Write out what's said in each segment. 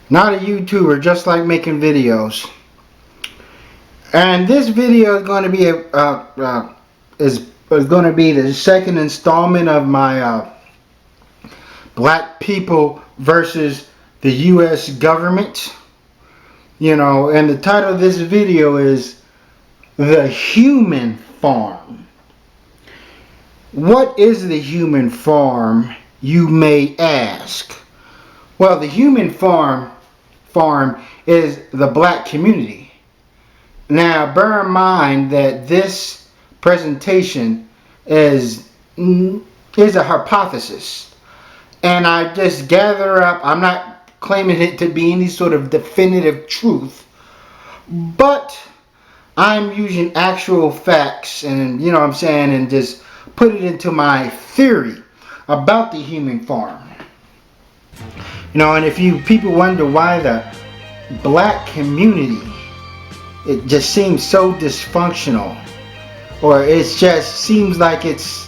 not a YouTuber, just like making videos. And this video is going to be is going to be the second installment of my black people versus the U.S. government. And the title of this video is The Human Farm. What is the human farm, you may ask? Well, the human farm is the black community. Now, bear in mind that this presentation is a hypothesis, and I just gather up. I'm not claiming it to be any sort of definitive truth, but I'm using actual facts, and and just put it into my theory about the human farm. And if you people wonder why the black community, it just seems so dysfunctional, or it just seems like it's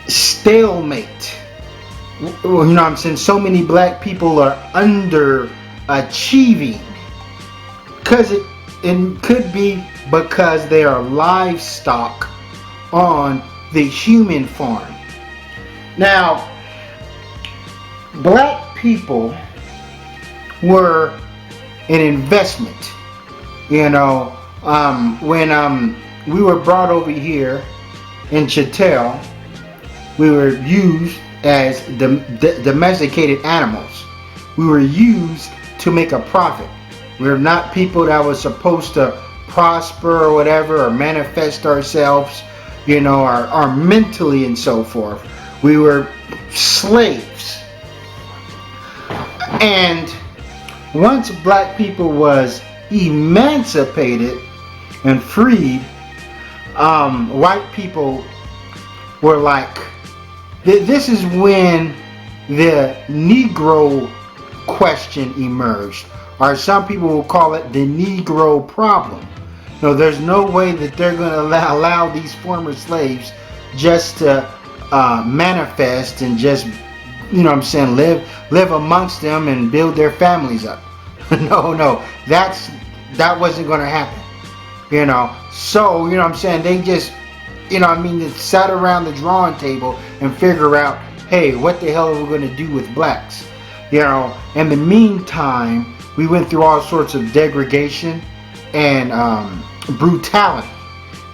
stalemate. So many black people are underachieving, because it could be because they are livestock on the human farm. Now, black people were an investment. When we were brought over here in Chattel, we were used as domesticated animals. We were used to make a profit. We're not people that were supposed to prosper or whatever, or manifest ourselves, or mentally and so forth. We were slaves. And once black people was emancipated and freed, white people were like, this is when the Negro Question emerged, or some people will call it the Negro problem. There's no way that they're going to allow these former slaves just to manifest and just, live amongst them and build their families up. No, that wasn't going to happen. So, they just, they sat around the drawing table and figure out, hey, what the hell are we going to do with blacks? In the meantime, we went through all sorts of degradation and brutality.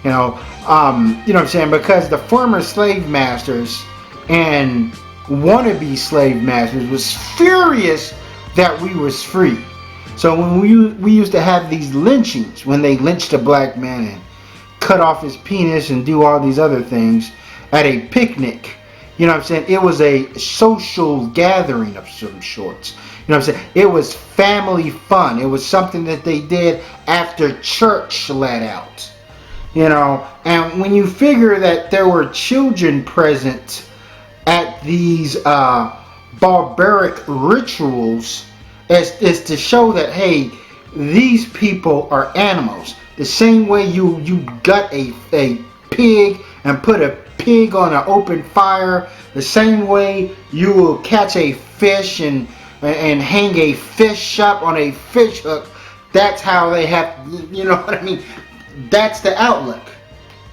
Because the former slave masters and wannabe slave masters was furious that we was free. So when we used to have these lynchings, when they lynched a black man and cut off his penis and do all these other things at a picnic, it was a social gathering of some sorts. It was family fun. It was something that they did after church let out. And when you figure that there were children present at these barbaric rituals, is to show that, hey, these people are animals. The same way you gut a pig and put a pig on an open fire, the same way you will catch a fish and hang a fish up on a fish hook. That's how they have, that's the outlook.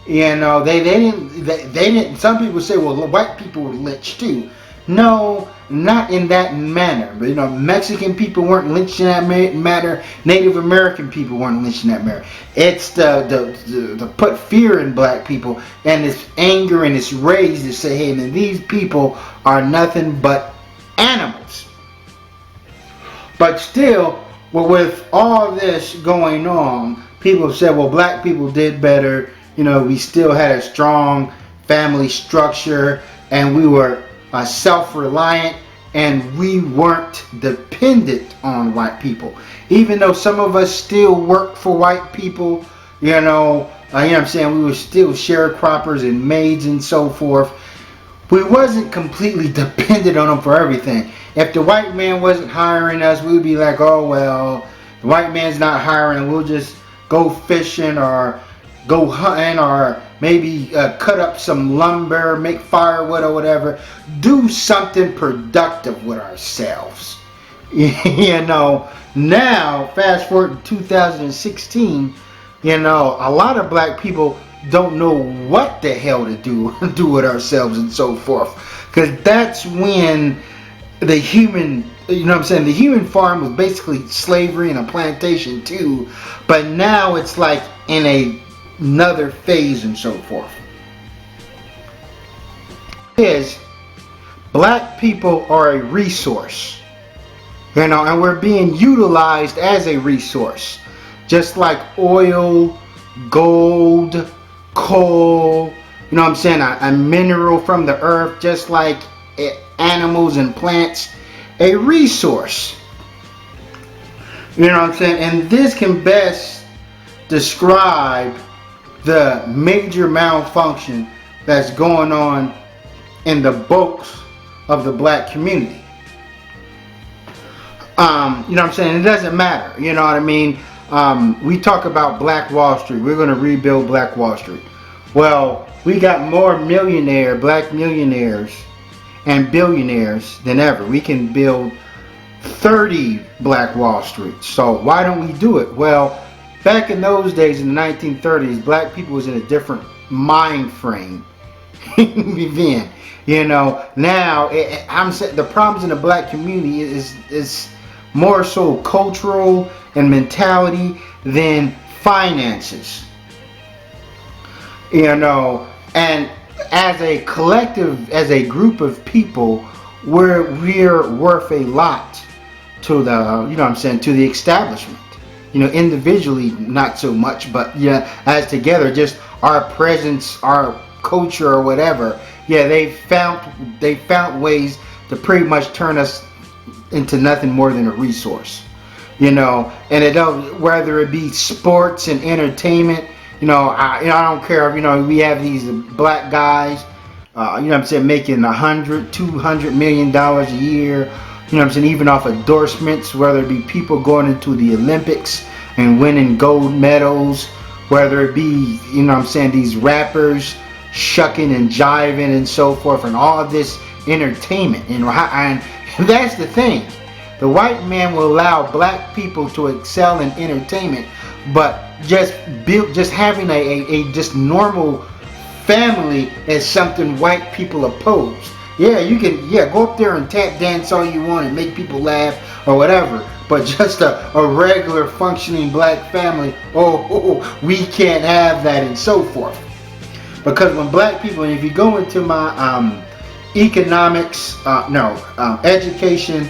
They didn't. Some people say, well, white people were lynched too. No, not in that manner. But Mexican people weren't lynched in that manner. Native American people weren't lynched in that manner. It's the put fear in black people and this anger and this rage to say, hey, man, these people are nothing but animals. But still, with all this going on, people said, well, black people did better. We still had a strong family structure, and we were self-reliant, and we weren't dependent on white people. Even though some of us still work for white people, we were still sharecroppers and maids and so forth. We wasn't completely dependent on them for everything. If the white man wasn't hiring us, we'd be like, oh, well, the white man's not hiring, we'll just go fishing or go hunting, or maybe cut up some lumber, make firewood or whatever. Do something productive with ourselves. You know, now fast forward to 2016, you know, a lot of black people don't know what the hell to do do with ourselves and so forth, because that's when the human, you know what I'm saying, the human farm was basically slavery and a plantation too, but now it's like in another phase and so forth. Is black people are a resource, you know, and we're being utilized as a resource, just like oil, gold, coal, you know what I'm saying, a mineral from the earth, just like animals and plants, a resource. You know what I'm saying? And this can best describe the major malfunction that's going on in the bulks of the black community. You know what I'm saying? It doesn't matter. You know what I mean? We talk about Black Wall Street. We're going to rebuild Black Wall Street. Well, we got more black millionaires and billionaires than ever. We can build 30 Black Wall Streets. So why don't we do it? Well, back in those days, in the 1930s, black people was in a different mind frame. Then, you know, now I'm saying the problems in the black community is more so cultural and mentality than finances. You know, and as a collective, as a group of people, we're worth a lot to the, you know what I'm saying, to the establishment. You know, individually not so much, but yeah, as together, just our presence, our culture or whatever. Yeah, they found ways to pretty much turn us into nothing more than a resource. You know, and it don't, whether it be sports and entertainment. You know, I don't care if, you know, we have these black guys, you know what I'm saying, making $100-200 million a year. You know what I'm saying, even off endorsements, whether it be people going into the Olympics and winning gold medals, whether it be, you know what I'm saying, these rappers shucking and jiving and so forth, and all of this entertainment. You know, and that's the thing. The white man will allow black people to excel in entertainment, but just having a just normal family is something white people oppose. Yeah, you can go up there and tap dance all you want and make people laugh or whatever, but just a regular functioning black family, we can't have that and so forth. Because when black people, and if you go into my economics, education,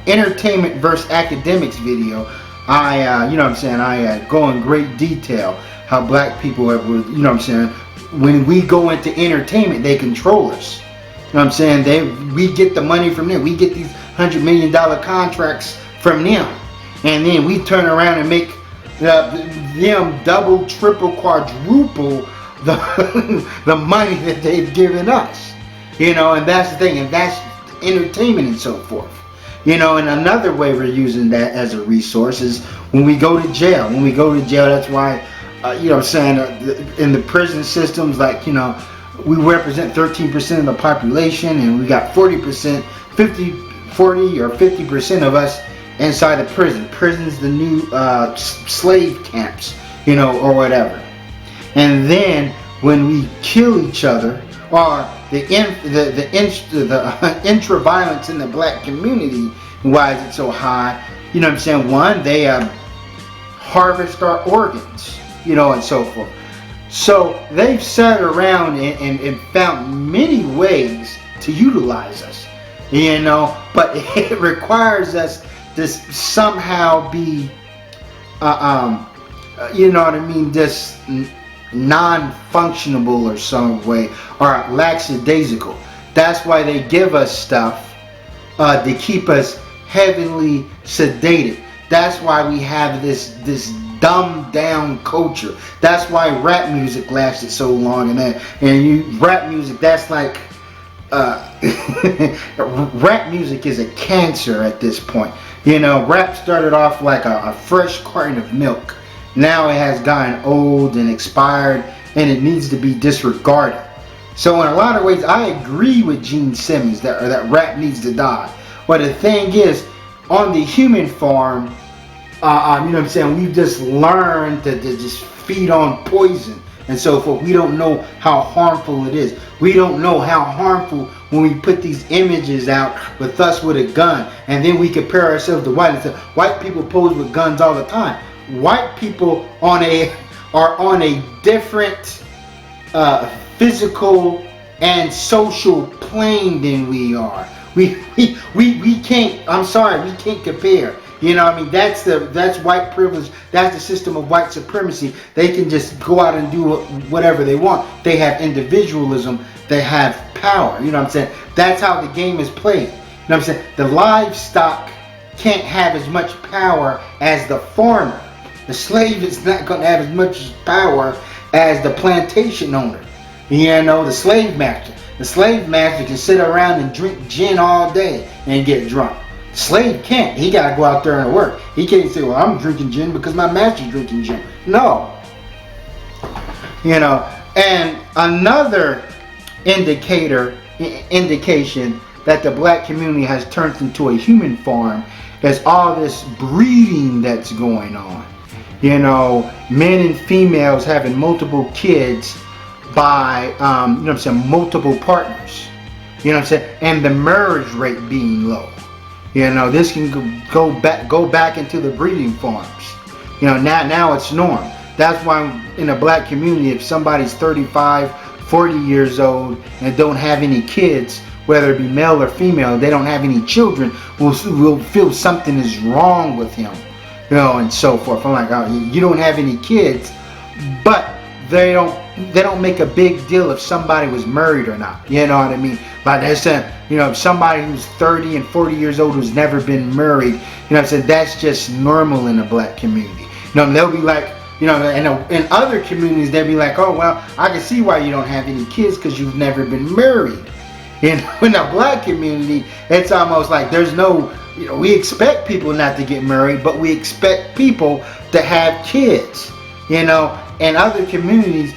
entertainment versus academics video, I, you know what I'm saying, I go in great detail how black people have, you know what I'm saying, when we go into entertainment, they control us. You know what I'm saying? We get the money from them. We get these $100 million contracts from them. And then we turn around and make them double, triple, quadruple the money that they've given us. You know, and that's the thing. And that's entertainment and so forth. You know, and another way we're using that as a resource is when we go to jail. When we go to jail, that's why, you know what I'm saying, in the prison systems, like, you know, we represent 13% of the population, and we got 40% or 50% of us inside the prison. Prison's the new slave camps, you know, or whatever. And then when we kill each other, or the intra-violence in the black community, why is it so high? You know what I'm saying? One, they harvest our organs, you know, and so forth. So they've sat around and found many ways to utilize us, you know, but it requires us to somehow be, you know what I mean, just non-functionable or some way, or lackadaisical. That's why they give us stuff to keep us heavily sedated. That's why we have this dumbed down culture. That's why rap music lasted so long, and rap music, that's like rap music is a cancer at this point. You know, rap started off like a fresh carton of milk. Now it has gotten old and expired, and it needs to be disregarded. So in a lot of ways, I agree with Gene Simmons that rap needs to die. But the thing is, on the human farm, you know what I'm saying, we've just learned to just feed on poison and so forth. We don't know how harmful it is. We don't know how harmful when we put these images out with us with a gun, and then we compare ourselves to white. White people pose with guns all the time. White people are on a different physical and social plane than we are. We can't, I'm sorry, we can't compare. You know what I mean? That's white privilege. That's the system of white supremacy. They can just go out and do whatever they want. They have individualism. They have power. You know what I'm saying? That's how the game is played. You know what I'm saying? The livestock can't have as much power as the farmer. The slave is not going to have as much power as the plantation owner. You know, the slave master. The slave master can sit around and drink gin all day and get drunk. Slave can't. He got to go out there and work. He can't say, well, I'm drinking gin because my master's drinking gin. No. You know, and another indication that the black community has turned into a human farm is all this breeding that's going on. You know, men and females having multiple kids by, you know what I'm saying, multiple partners. You know what I'm saying? And the marriage rate being low. You know, this can go back into the breeding farms. You know, now it's norm. That's why in the black community, if somebody's 35, 40 years old and don't have any kids, whether it be male or female, they don't have any children, will feel something is wrong with him. You know, and so forth. I'm like, oh, you don't have any kids, but they don't make a big deal if somebody was married or not. You know what I mean? Like I said, you know, if somebody who's 30 and 40 years old who's never been married, you know what I'm saying, that's just normal in the black community. You know, they'll be like, you know, in other communities, they'll be like, oh, well, I can see why you don't have any kids because you've never been married. In the black community, it's almost like there's no, you know, we expect people not to get married, but we expect people to have kids. You know, in other communities,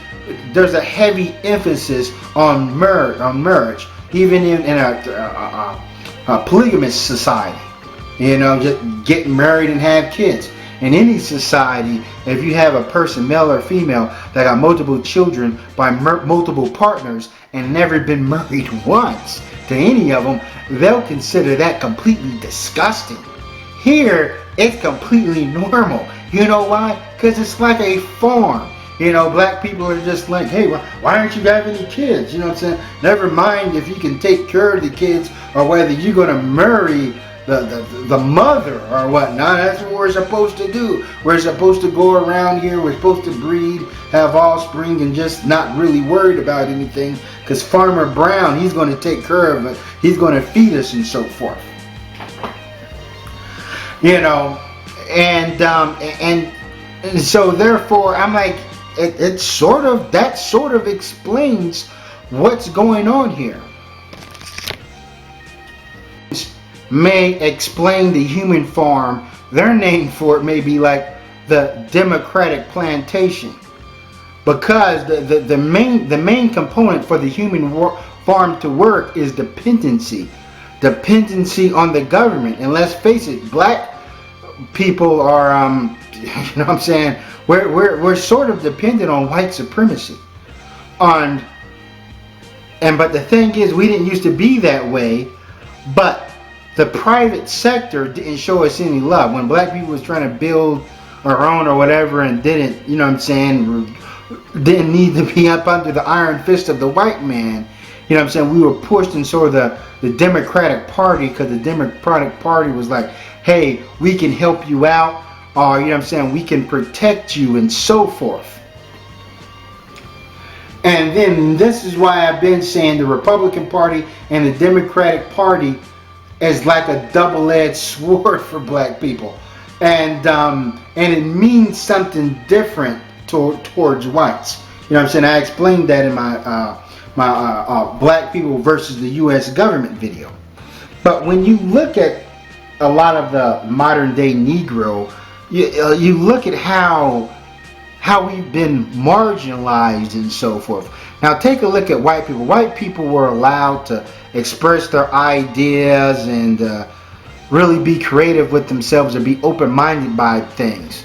there's a heavy emphasis on marriage, even in a polygamous society. You know, just get married and have kids. In any society, if you have a person, male or female, that got multiple children by multiple partners and never been married once to any of them, they'll consider that completely disgusting. Here, it's completely normal. You know why? Because it's like a farm. You know, black people are just like, hey, why aren't you having any kids? You know what I'm saying? Never mind if you can take care of the kids or whether you're going to marry the mother or whatnot. That's what we're supposed to do. We're supposed to go around here. We're supposed to breed, have offspring, and just not really worried about anything. Because Farmer Brown, he's going to take care of it. He's going to feed us and so forth. You know, and so therefore, I'm like, that sort of explains what's going on here. May explain the human farm. Their name for it may be like the Democratic plantation, because the main component for the human farm to work is dependency on the government. And let's face it, black people are you know what I'm saying, we're sort of dependent on white supremacy. But the thing is, we didn't used to be that way, but the private sector didn't show us any love. When black people was trying to build our own or whatever and didn't, you know what I'm saying, didn't need to be up under the iron fist of the white man, you know what I'm saying, we were pushed in sort of the Democratic Party, because the Democratic Party was like, hey, we can help you out, or, you know what I'm saying, we can protect you and so forth. And then this is why I've been saying the Republican Party and the Democratic Party is like a double-edged sword for black people, and it means something different towards whites. You know what I'm saying? I explained that in my black people versus the U.S. government video. But when you look at a lot of the modern day Negro, you look at how we've been marginalized and so forth. Now take a look at white people. White people were allowed to express their ideas and really be creative with themselves or be open-minded by things.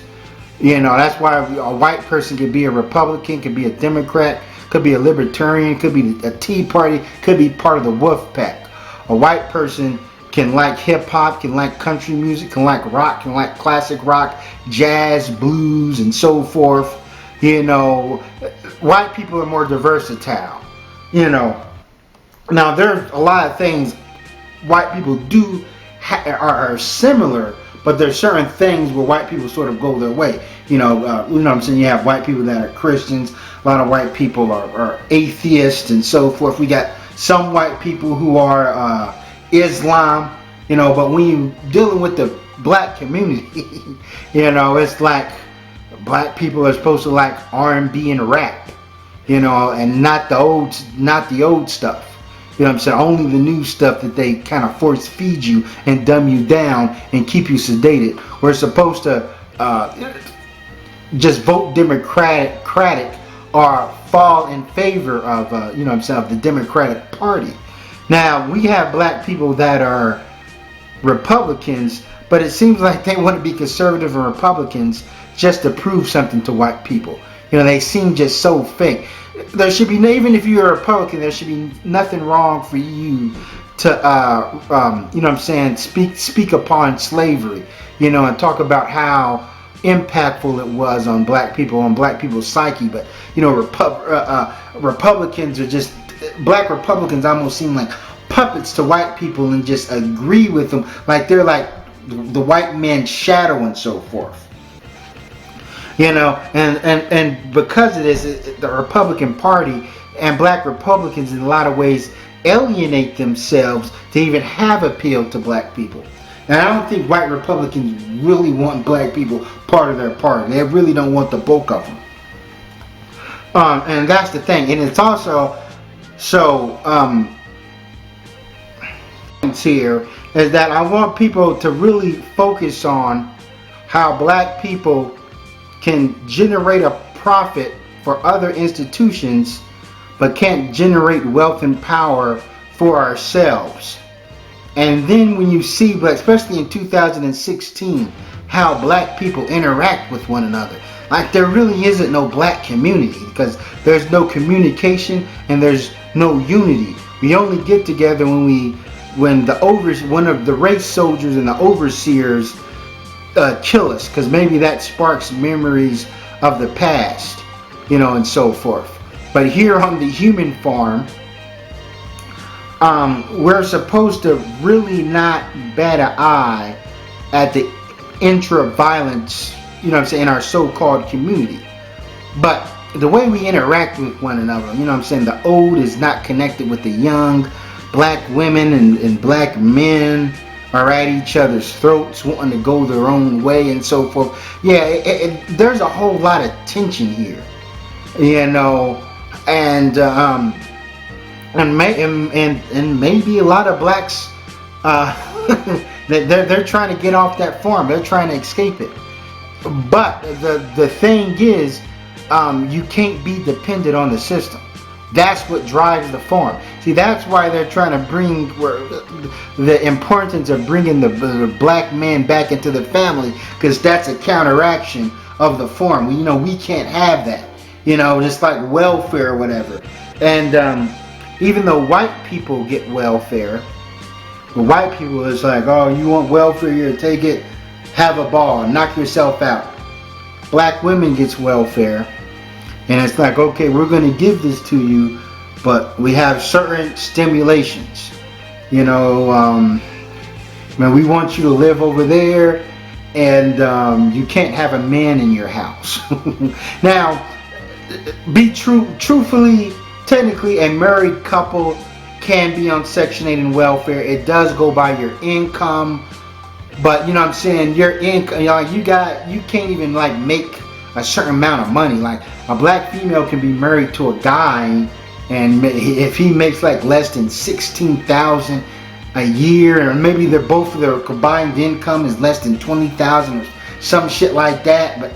That's why a white person could be a Republican, could be a Democrat, could be a Libertarian, could be a Tea Party, could be part of the Wolf Pack. A white person can like hip-hop, can like country music, can like rock, can like classic rock, jazz, blues, and so forth. White people are more versatile. Now there's a lot of things white people do are similar, but there's certain things where white people sort of go their way. You know what I'm saying? You have white people that are Christians. A lot of white people are atheists and so forth. We got some white people who are Islam. But when you're dealing with the black community, it's like black people are supposed to like R&B and rap, and not the old stuff. What I'm saying? Only the new stuff that they kind of force feed you and dumb you down and keep you sedated. We're supposed to just vote Democratic or fall in favor of, the Democratic Party. Now, we have black people that are Republicans, but it seems like they want to be conservative and Republicans just to prove something to white people. They seem just so fake. There should be, even if you're a Republican, there should be nothing wrong for you to, speak upon slavery, and talk about how impactful it was on black people, on black people's psyche. But, Republicans are just, black Republicans almost seem like puppets to white people and just agree with them like they're like the white man's shadow and so forth. And because of this, the Republican Party and black Republicans in a lot of ways alienate themselves to even have appeal to black people. And I don't think white Republicans really want black people part of their party. They really don't want the bulk of them. And that's the thing. And it's also here is that I want people to really focus on how black people can generate a profit for other institutions but can't generate wealth and power for ourselves. And then when you see, especially in 2016, how black people interact with one another, like there really isn't no black community because there's no communication and there's no unity. We only get together when one of the race soldiers and the overseers kill us, because maybe that sparks memories of the past, and so forth. But here on the human farm, we're supposed to really not bat an eye at the intra-violence, in our so-called community. But the way we interact with one another, the old is not connected with the young. Black women and black men are at each other's throats, wanting to go their own way and so forth. Yeah, there's a whole lot of tension here, and maybe a lot of blacks, they're trying to get off that farm. They're trying to escape it. But the thing is, you can't be dependent on the system. That's what drives the farm. See, that's why they're trying to bring the importance of bringing the black man back into the family, because that's a counteraction of the farm. We can't have that. Just like welfare or whatever. And even though white people get welfare, the white people is like, oh, you want welfare here, take it, have a ball, knock yourself out. Black women gets welfare. And it's like, okay, we're going to give this to you, but we have certain stimulations. We want you to live over there, and you can't have a man in your house. Now, truthfully, technically, a married couple can be on Section 8 and welfare. It does go by your income, but your income, you can't even make a certain amount of money. Like a black female can be married to a guy, and if he makes less than $16,000 a year, or maybe both of their combined income is less than $20,000 or some shit like that. But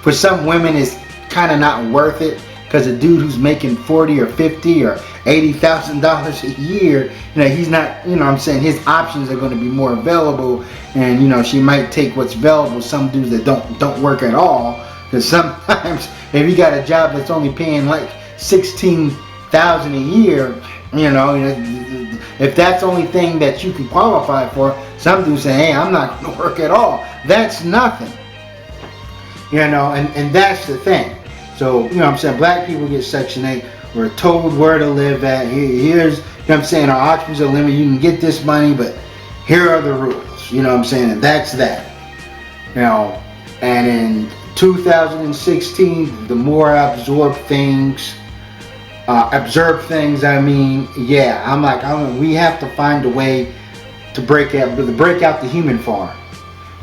for some women it's kind of not worth it, because a dude who's making 40 or 50 or $80,000 a year, he's not, what I'm saying, his options are going to be more available, and she might take what's available. Some dudes that don't work at all, because sometimes if you got a job that's only paying like $16,000 a year, if that's the only thing that you can qualify for, some dudes say, hey, I'm not going to work at all. That's nothing. And that's the thing. So, I'm saying, black people get Section 8. We're told where to live at. Here's, I'm saying, our options are limited. You can get this money, but here are the rules. I'm saying, and that's that. And in 2016, the more I observe things, we have to find a way to break out the human farm.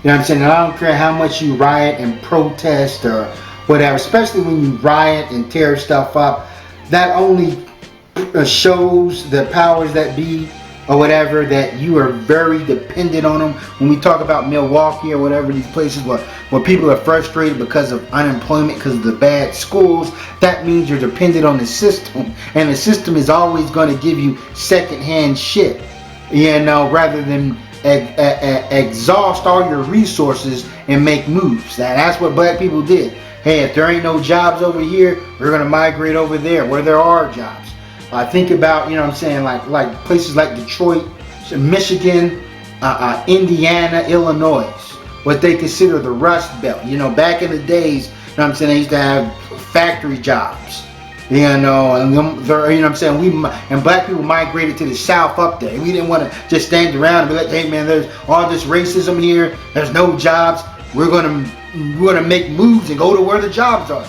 I'm saying? And I don't care how much you riot and protest or whatever, especially when you riot and tear stuff up. That only shows the powers that be or whatever that you are very dependent on them. When we talk about Milwaukee or whatever, these places where people are frustrated because of unemployment, because of the bad schools, that means you're dependent on the system, and the system is always going to give you secondhand shit, rather than exhaust all your resources and make moves. That's what black people did. Hey, if there ain't no jobs over here, we're going to migrate over there where there are jobs. I think about, like places like Detroit, Michigan, Indiana, Illinois, what they consider the Rust Belt. Back in the days, they used to have factory jobs. And black people migrated to the South up there. We didn't want to just stand around and be like, hey man, there's all this racism here. There's no jobs. We're gonna make moves and go to where the jobs are.